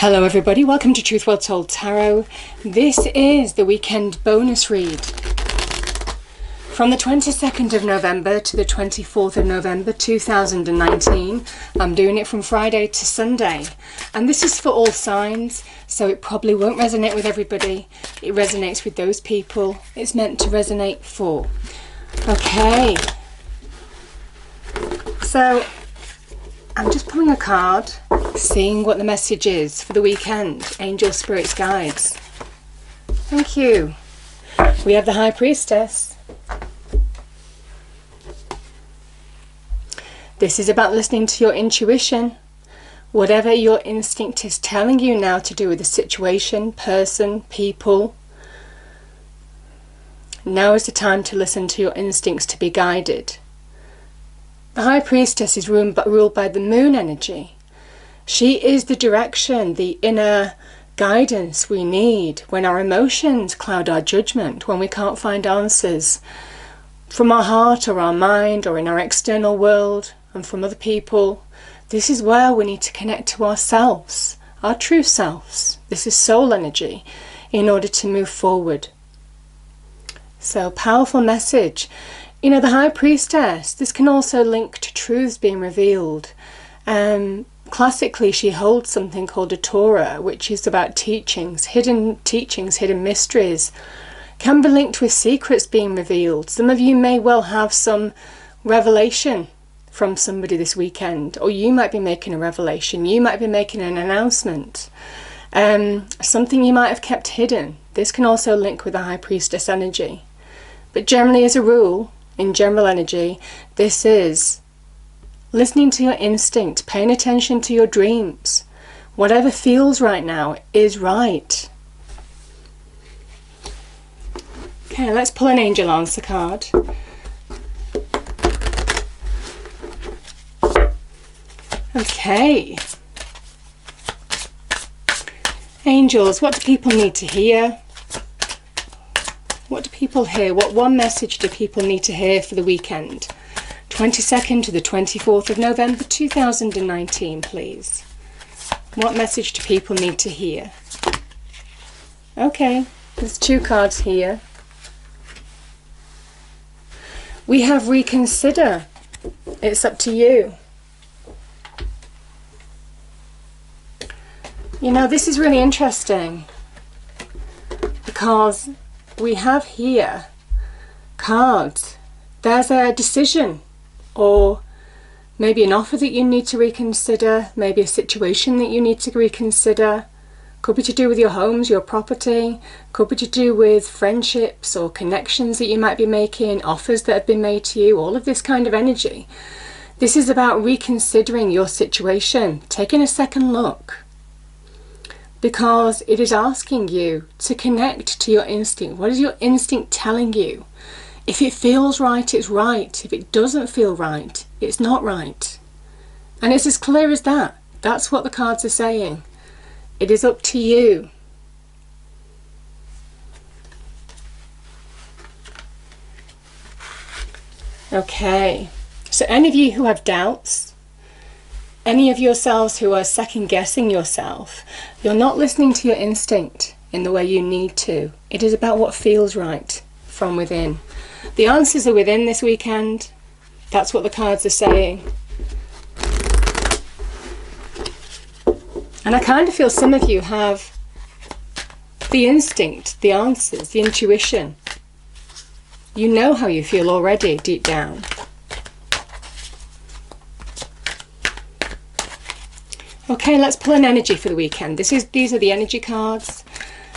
Hello everybody, welcome to Truth Well Told Tarot. This is the weekend bonus read. From the 22nd of November to the 24th of November 2019. I'm doing it from Friday to Sunday. And this is for all signs, so it probably won't resonate with everybody. It resonates with those people it's meant to resonate for. Okay. So, I'm just pulling a card, seeing what the message is for the weekend. Angel, spirits, guides. Thank you. We have the High Priestess. This is about listening to your intuition. Whatever your instinct is telling you now to do with the situation, person, people. Now is the time to listen to your instincts to be guided. The High Priestess is ruled by the moon energy. She is the direction, the inner guidance we need when our emotions cloud our judgment, when we can't find answers from our heart or our mind or in our external world and from other people. This is where we need to connect to ourselves, our true selves. This is soul energy in order to move forward. So, powerful message. You know, the High Priestess, this can also link to truths being revealed. Classically, she holds something called a Torah, which is about teachings, hidden mysteries. Can be linked with secrets being revealed. Some of you may well have some revelation from somebody this weekend, or you might be making a revelation. You might be making an announcement. Something you might have kept hidden. This can also link with the High Priestess energy. But generally, as a rule, in general energy, this is listening to your instinct, paying attention to your dreams. Whatever feels right now is right. Okay, let's pull an angel answer card. Okay. Angels, what do people need to hear? What do people hear? What one message do people need to hear for the weekend? 22nd to the 24th of November 2019, please. What message do people need to hear? Okay, there's two cards here. We have reconsider. It's up to you. You know, this is really interesting because we have here cards. There's a decision or maybe an offer that you need to reconsider, maybe a situation that you need to reconsider. Could be to do with your homes, your property, could be to do with friendships or connections that you might be making, offers that have been made to you, all of this kind of energy. This is about reconsidering your situation, taking a second look. Because it is asking you to connect to your instinct. What is your instinct telling you? If it feels right, it's right. If it doesn't feel right, it's not right. And it's as clear as that. That's what the cards are saying. It is up to you. Okay. So any of you who have doubts, any of yourselves who are second-guessing yourself, you're not listening to your instinct in the way you need to. It is about what feels right from within. The answers are within this weekend. That's what the cards are saying. And I kind of feel some of you have the instinct, the answers, the intuition. You know how you feel already deep down. Okay, let's pull an energy for the weekend. These are the energy cards.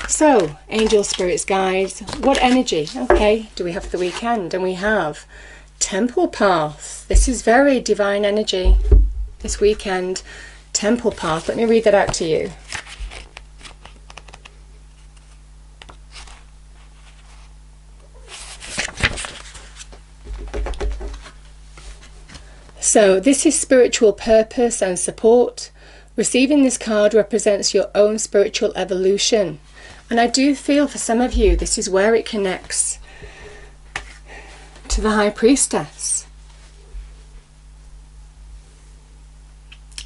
So, angel, spirits, guides, what energy, okay, do we have for the weekend? And we have Temple Path. This is very divine energy this weekend. Temple Path. Let me read that out to you. So, this is spiritual purpose and support. Receiving this card represents your own spiritual evolution. And I do feel for some of you, this is where it connects to the High Priestess.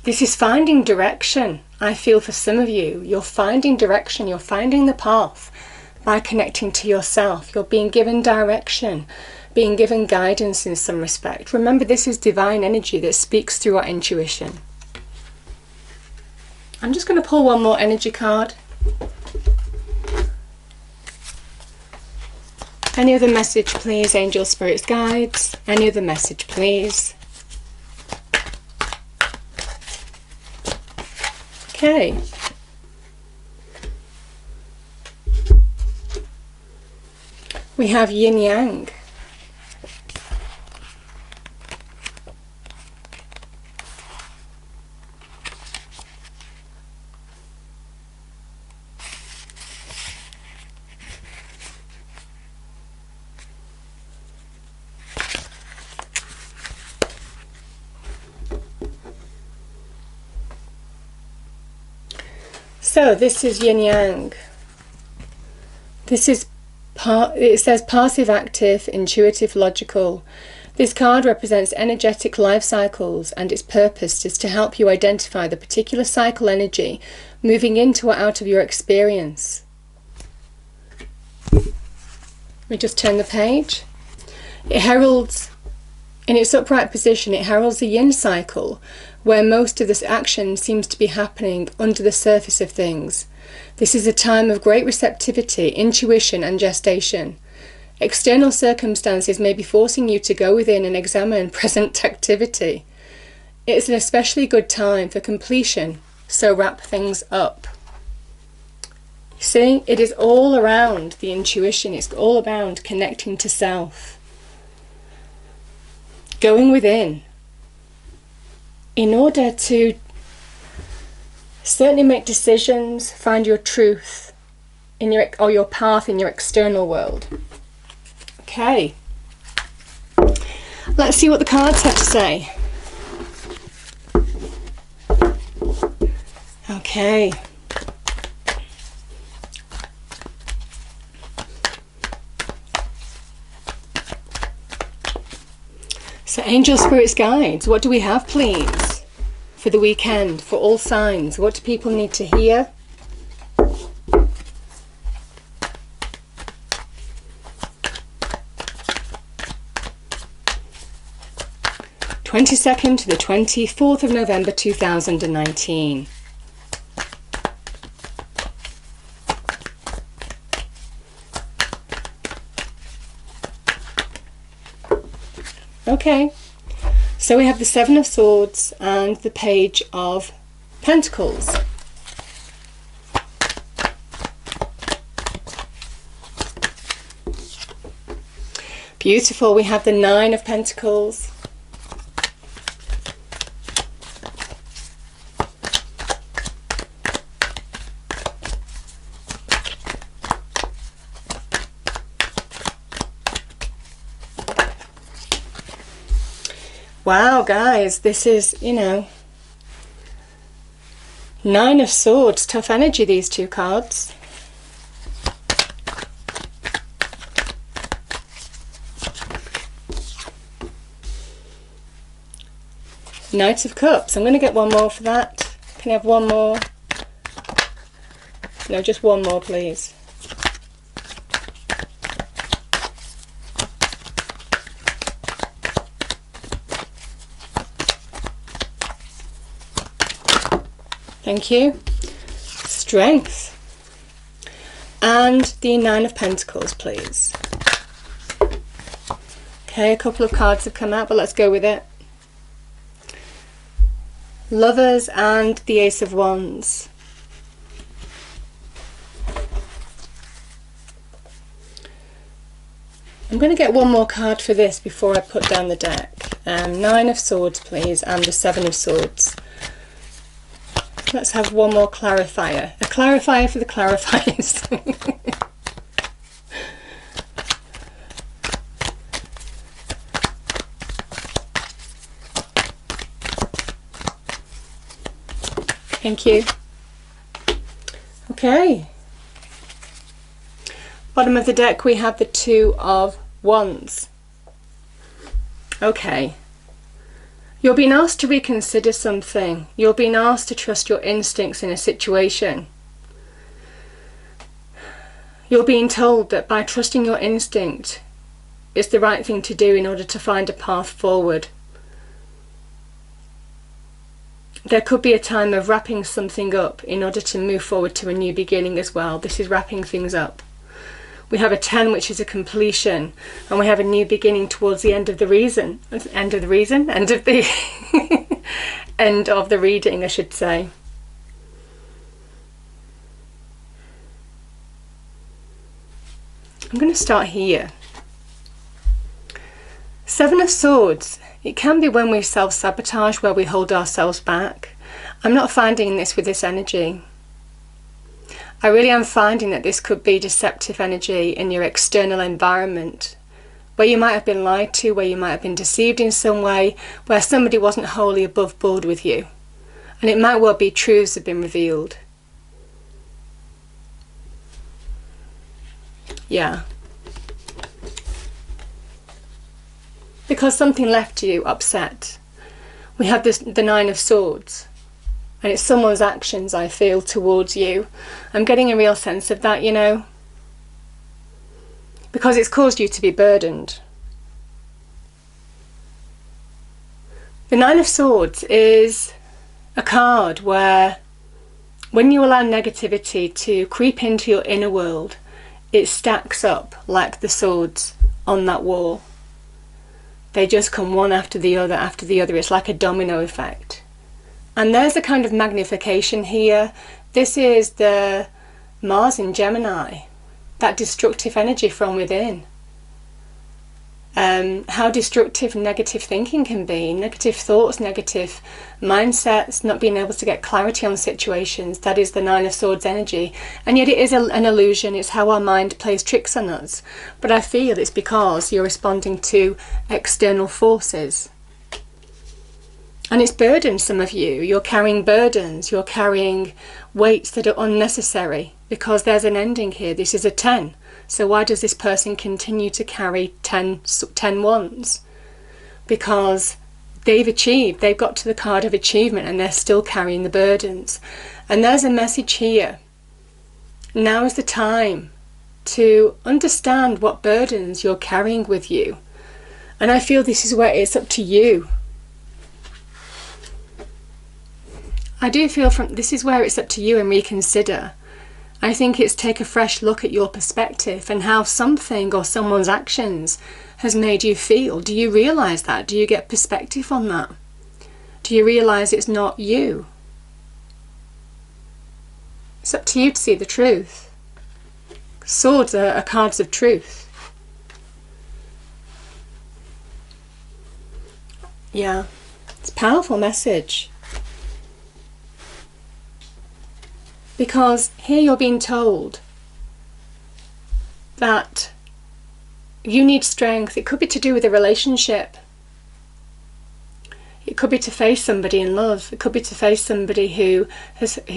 This is finding direction I feel for some of you, you're finding direction, you're finding the path by connecting to yourself. You're being given direction, being given guidance in some respect. Remember, this is divine energy that speaks through our intuition. I'm just going to pull one more energy card. Any other message, please, angels, spirits, guides? Any other message, please? Okay. We have yin yang. So this is yin yang. This is it says passive, active, intuitive, logical. This card represents energetic life cycles, and its purpose is to help you identify the particular cycle energy moving into or out of your experience. We just turn the page. It heralds, in its upright position, it heralds the yin cycle, where most of this action seems to be happening under the surface of things. This is a time of great receptivity, intuition and gestation. External circumstances may be forcing you to go within and examine present activity. It's an especially good time for completion, so wrap things up. See, it is all around the intuition, it's all around connecting to self. Going within. In order to certainly make decisions, find your truth in your path in your external world. Okay. Let's see what the cards have to say. Okay. So angel spirits guides, what do we have, please, for the weekend, for all signs? What do people need to hear? (22nd to the 24th of November 2019). Okay, so we have the Seven of Swords and the Page of Pentacles. Beautiful, we have the Nine of Pentacles. Wow, guys, this is, Nine of Swords, tough energy, these two cards. Knight of Cups, I'm going to get one more for that. Can I have one more? No, just one more, please. Thank you. Strength. And the Nine of Pentacles, please. Okay, a couple of cards have come out, but let's go with it. Lovers and the Ace of Wands. I'm going to get one more card for this before I put down the deck. Nine of Swords, please, and the Seven of Swords. Let's have one more clarifier. A clarifier for the clarifiers. Thank you. Okay. Bottom of the deck we have the Two of Wands. Okay. You're being asked to reconsider something. You're being asked to trust your instincts in a situation. You're being told that by trusting your instinct, it's the right thing to do in order to find a path forward. There could be a time of wrapping something up in order to move forward to a new beginning as well. This is wrapping things up. We have a 10, which is a completion, and we have a new beginning towards the end of the end of the end of the reading, I should say. I'm going to start here. 7 of Swords. It can be when we self-sabotage, where we hold ourselves back. I'm not finding this with this energy. I really am finding that this could be deceptive energy in your external environment, where you might have been lied to, where you might have been deceived in some way, where somebody wasn't wholly above board with you. And it might well be truths have been revealed. Yeah. Because something left you upset. We have the 9 of Swords. And it's someone's actions, I feel, towards you. I'm getting a real sense of that, you know. Because it's caused you to be burdened. The 9 of Swords is a card where, when you allow negativity to creep into your inner world, it stacks up like the swords on that wall. They just come one after the other after the other. It's like a domino effect. And there's a kind of magnification here. This is the Mars in Gemini, that destructive energy from within. How destructive negative thinking can be, negative thoughts, negative mindsets, not being able to get clarity on situations. That is the 9 of Swords energy. And yet it is an illusion. It's how our mind plays tricks on us. But I feel it's because you're responding to external forces. And it's burdened some of you. You're carrying burdens. You're carrying weights that are unnecessary, because there's an ending here. This is a 10. So why does this person continue to carry 10 wands? Because they've achieved. They've got to the card of achievement, and they're still carrying the burdens. And there's a message here. Now is the time to understand what burdens you're carrying with you. And I feel this is where it's up to you. I do feel this is where it's up to you and reconsider. I think it's take a fresh look at your perspective and how something or someone's actions has made you feel. Do you realise that? Do you get perspective on that? Do you realise it's not you? It's up to you to see the truth. Swords are cards of truth. Yeah, it's a powerful message. Because here you're being told that you need strength. It could be to do with a relationship. It could be to face somebody in love. It could be to face somebody who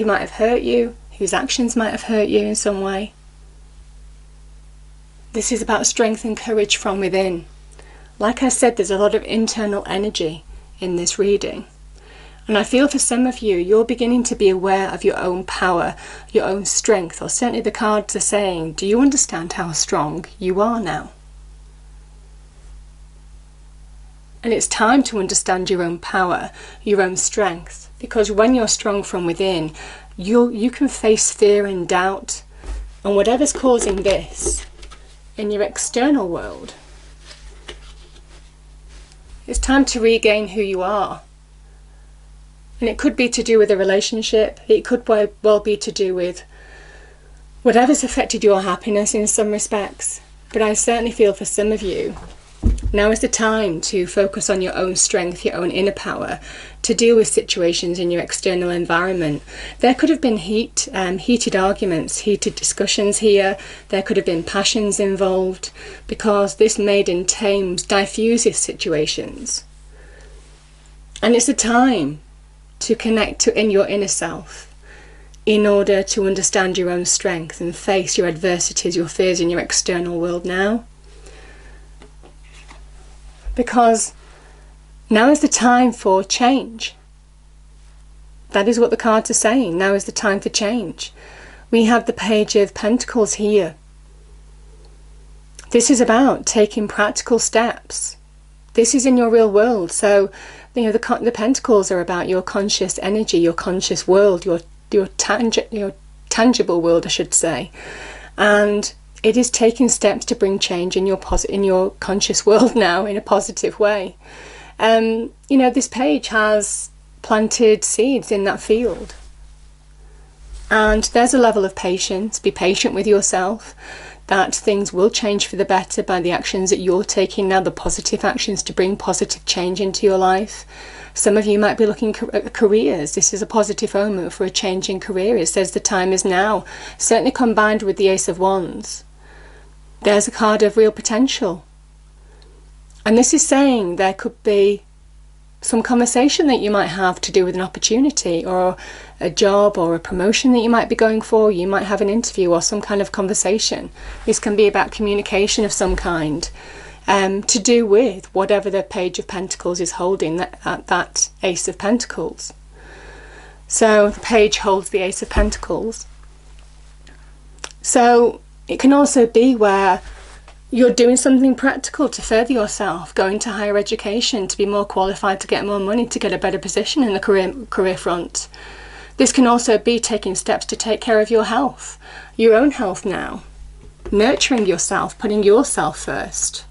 might have hurt you, whose actions might have hurt you in some way. This is about strength and courage from within. Like I said, there's a lot of internal energy in this reading. And I feel for some of you, you're beginning to be aware of your own power, your own strength, or certainly the cards are saying, do you understand how strong you are now? And it's time to understand your own power, your own strength, because when you're strong from within, you can face fear and doubt, and whatever's causing this in your external world. It's time to regain who you are. And it could be to do with a relationship. It could well be to do with whatever's affected your happiness in some respects. But I certainly feel for some of you, now is the time to focus on your own strength, your own inner power, to deal with situations in your external environment. There could have been heated arguments, heated discussions here. There could have been passions involved, because this maiden tames, diffuses situations. And it's a time to connect in your inner self in order to understand your own strength and face your adversities, your fears in your external world now. Because Now is the time for change. That is what the cards are saying. Now is the time for change. We have the Page of Pentacles here. This is about taking practical steps. This is in your real world. So, you know, the Pentacles are about your conscious energy, your conscious world, your tangible world, I should say. And it is taking steps to bring change in your conscious world now in a positive way. You know, this page has planted seeds in that field. And there's a level of patience. Be patient with yourself, that things will change for the better by the actions that you're taking now, the positive actions to bring positive change into your life. Some of you might be looking at careers. This is a positive omen for a change in career. It says the time is now. Certainly combined with the Ace of Wands, there's a card of real potential. And this is saying there could be some conversation that you might have to do with an opportunity or a job or a promotion that you might be going for. You might have an interview or some kind of conversation. This can be about communication of some kind, to do with whatever the Page of Pentacles is holding, that Ace of Pentacles. So the page holds the Ace of Pentacles. So it can also be where you're doing something practical to further yourself, going to higher education, to be more qualified, to get more money, to get a better position in the career front. This can also be taking steps to take care of your health, your own health now. Nurturing yourself, putting yourself first,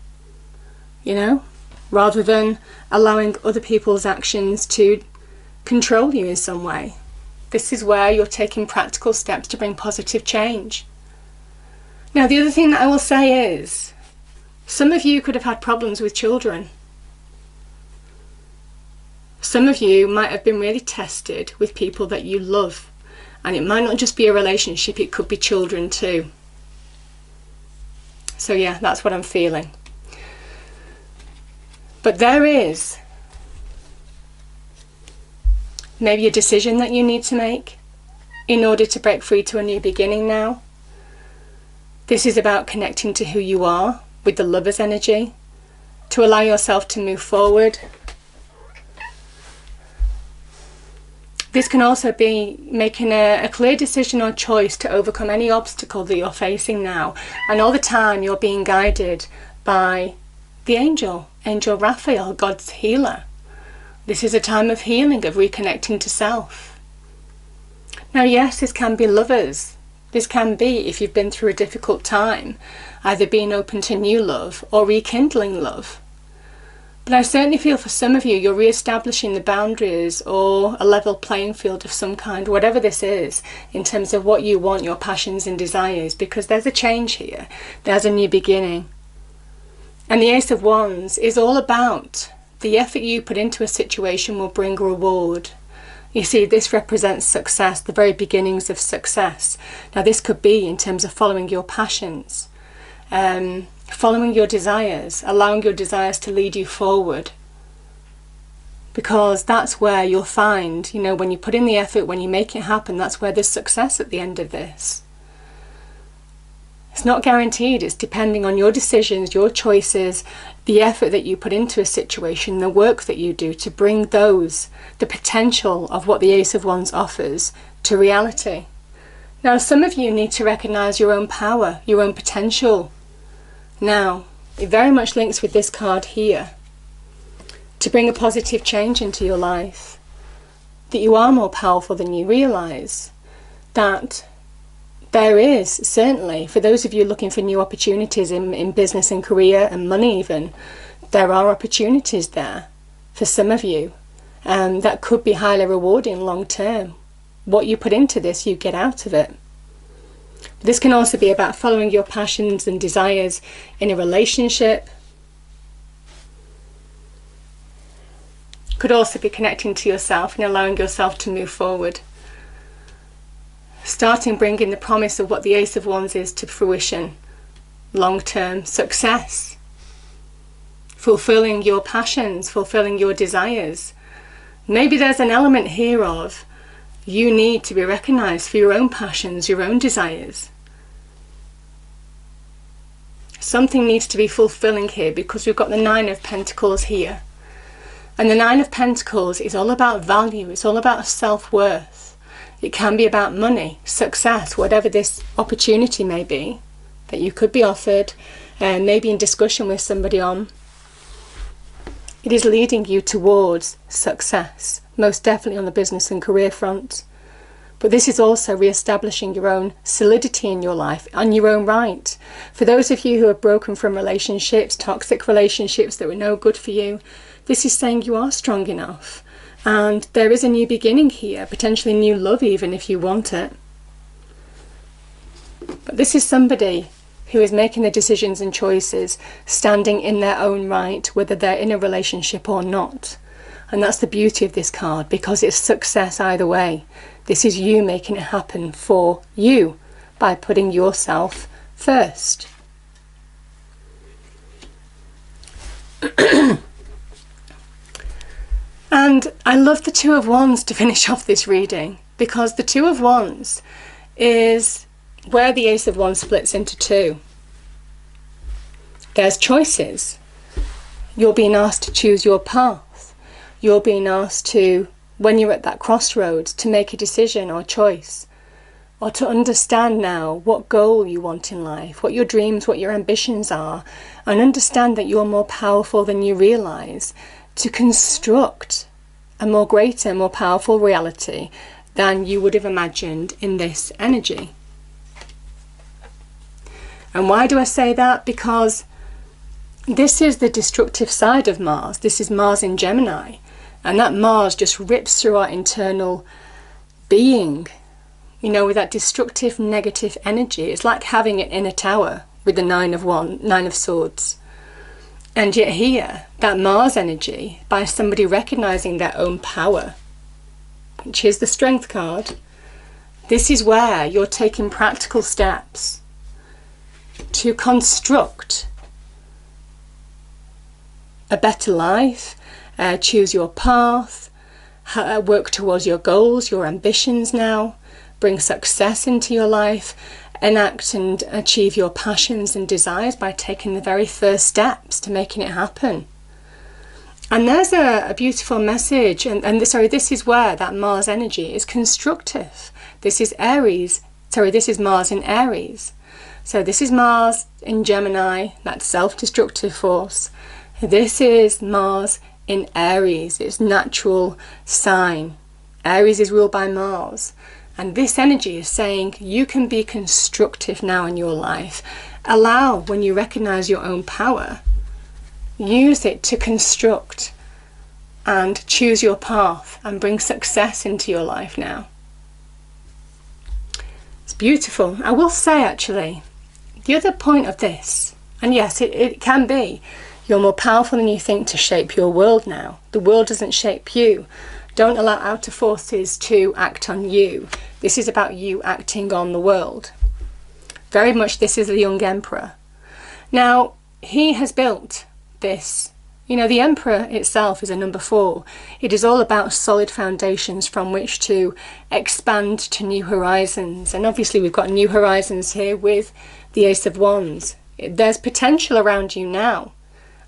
you know, rather than allowing other people's actions to control you in some way. This is where you're taking practical steps to bring positive change. Now, the other thing that I will say is, some of you could have had problems with children. Some of you might have been really tested with people that you love. And it might not just be a relationship, it could be children too. So yeah, that's what I'm feeling. But there is maybe a decision that you need to make in order to break free to a new beginning now. This is about connecting to who you are with the Lover's energy, to allow yourself to move forward. This can also be making a clear decision or choice to overcome any obstacle that you're facing now. And all the time you're being guided by the Angel Raphael, God's healer. This is a time of healing, of reconnecting to self. Now yes, this can be lovers. This can be, if you've been through a difficult time, either being open to new love or rekindling love. But I certainly feel for some of you, you're re-establishing the boundaries or a level playing field of some kind, whatever this is, in terms of what you want, your passions and desires, because there's a change here. There's a new beginning. And the Ace of Wands is all about the effort you put into a situation will bring reward. You see, this represents success, the very beginnings of success. Now this could be in terms of following your passions, following your desires, allowing your desires to lead you forward. Because that's where you'll find, you know, when you put in the effort, when you make it happen, that's where there's success at the end of this. It's not guaranteed, it's depending on your decisions, your choices, the effort that you put into a situation, the work that you do to bring the potential of what the Ace of Wands offers to reality. Now, some of you need to recognize your own power, your own potential. Now, it very much links with this card here, to bring a positive change into your life, that you are more powerful than you realize, that there is, certainly, for those of you looking for new opportunities in business and career and money even, there are opportunities there for some of you that could be highly rewarding long term. What you put into this, you get out of it. This can also be about following your passions and desires in a relationship. Could also be connecting to yourself and allowing yourself to move forward. Starting bringing the promise of what the Ace of Wands is to fruition. Long-term success. Fulfilling your passions, fulfilling your desires. Maybe there's an element here of you need to be recognized for your own passions, your own desires. Something needs to be fulfilling here because we've got the Nine of Pentacles here. And the Nine of Pentacles is all about value. It's all about self-worth. It can be about money, success, whatever this opportunity may be that you could be offered, maybe in discussion with somebody on. It is leading you towards success, most definitely on the business and career front. But this is also re-establishing your own solidity in your life on your own right. For those of you who have broken from relationships, toxic relationships that were no good for you, this is saying you are strong enough. And there is a new beginning here, potentially new love even if you want it. But this is somebody who is making the decisions and choices, standing in their own right, whether they're in a relationship or not. And that's the beauty of this card, because it's success either way. This is you making it happen for you by putting yourself first. And I love the Two of Wands to finish off this reading, because the Two of Wands is where the Ace of Wands splits into two. There's choices. You're being asked to choose your path. You're being asked to, when you're at that crossroads, to make a decision or choice, or to understand now what goal you want in life, what your dreams, what your ambitions are, and understand that you're more powerful than you realize to construct a more greater, more powerful reality than you would have imagined in this energy. And why do I say that? Because this is the destructive side of Mars. This is Mars in Gemini. And that Mars just rips through our internal being, you know, with that destructive, negative energy. It's like having it in a tower with the Nine of Swords. And yet here, that Mars energy, by somebody recognizing their own power, which is the Strength card, this is where you're taking practical steps to construct a better life, choose your path, work towards your goals, your ambitions now, bring success into your life, enact and achieve your passions and desires by taking the very first steps to making it happen. And there's a beautiful message, and this is where that Mars energy is constructive. This is this is Mars in Aries. So this is Mars in Gemini, that self-destructive force. This is Mars in Aries, its natural sign. Aries is ruled by Mars. And this energy is saying you can be constructive now in your life. Allow, when you recognize your own power, use it to construct and choose your path and bring success into your life now. It's beautiful. I will say, actually, the other point of this, and yes, it can be, you're more powerful than you think to shape your world now. The world doesn't shape you. Don't allow outer forces to act on you. This is about you acting on the world. Very much this is the young emperor. Now, he has built this. You know, the emperor itself is a number 4. It is all about solid foundations from which to expand to new horizons. And obviously we've got new horizons here with the Ace of Wands. There's potential around you now,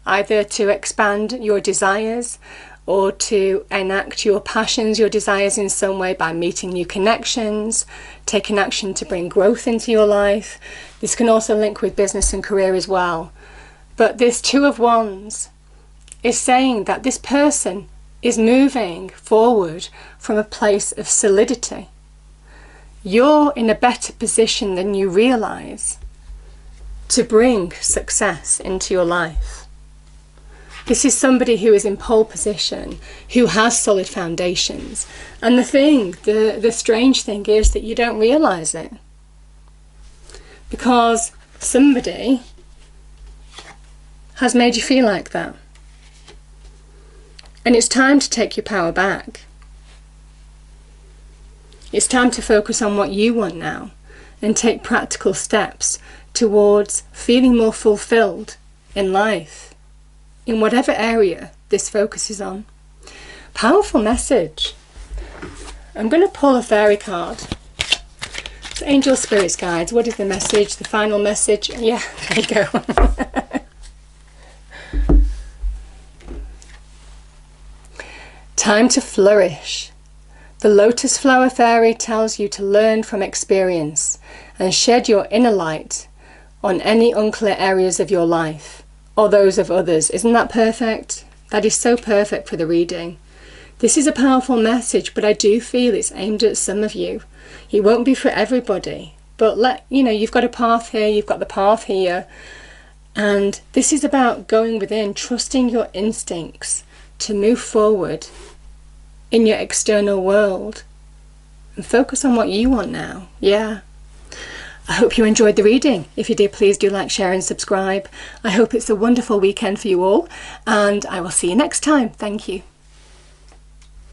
either to expand your desires or to enact your passions, your desires in some way by meeting new connections, taking action to bring growth into your life. This can also link with business and career as well. But this Two of Wands is saying that this person is moving forward from a place of solidity. You're in a better position than you realize to bring success into your life. This is somebody who is in pole position, who has solid foundations. And the strange thing is that you don't realize it. Because somebody has made you feel like that. And it's time to take your power back. It's time to focus on what you want now and take practical steps towards feeling more fulfilled in life, in whatever area this focuses on. Powerful message. I'm going to pull a fairy card. So angel, spirits, guides, what is the message, the final message? Yeah, there you go. Time to flourish. The Lotus Flower Fairy tells you to learn from experience and shed your inner light on any unclear areas of your life or those of others. Isn't that perfect? That is so perfect for the reading. This is a powerful message, but I do feel it's aimed at some of you. It won't be for everybody, but you've got a path here, you've got the path here, and this is about going within, trusting your instincts to move forward in your external world and focus on what you want now. Yeah. I hope you enjoyed the reading. If you did, please do like, share and subscribe. I hope it's a wonderful weekend for you all, and I will see you next time. Thank you.